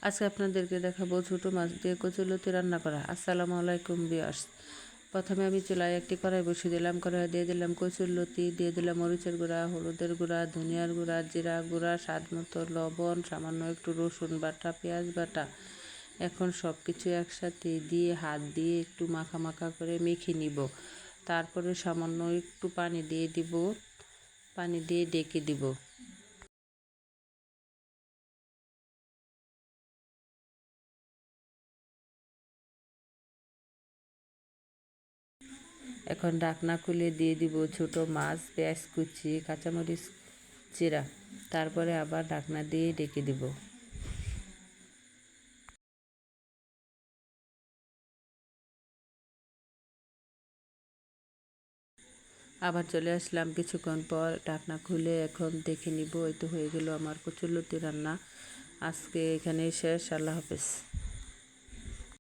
আজকে আপনাদেরকে দেখাবো ছোটো মাছ দিয়ে কচুরলতি রান্না করা। আসসালামু আলাইকুম ভিউয়ার্স। প্রথমে আমি চুলায় একটি কড়াই বসিয়ে দিলাম। কড়াই দিয়ে দিলাম কচুরলতি, দিয়ে দিলাম মরিচের গুঁড়া, হলুদের গুঁড়া, ধনিয়ার গুঁড়া, জিরা গুঁড়া, স্বাদ মতো লবণ, সামান্য একটু রসুন বাটা, পেঁয়াজ বাটা। এখন সব কিছু একসাথে দিয়ে হাত দিয়ে একটু মাখা মাখা করে মেখে নিব। তারপরে সামান্য একটু পানি দিয়ে দিব, পানি দিয়ে ডেকে দিব। এখন ঢাকনা খুলে দিয়ে দিব ছোট মাছ, পেঁয়াজ কুচি, কাঁচামরিচ চিরা। তারপরে আবার ঢাকনা দিয়ে ডেকে দিব। আবার চলে আসলাম কিছুক্ষণ পর, ঢাকনা খুলে এখন দেখে নিব। এই তো হয়ে গেল আমার কচুরলতি রান্না। আজকে এখানেই শেষ। আল্লাহ হাফেজ।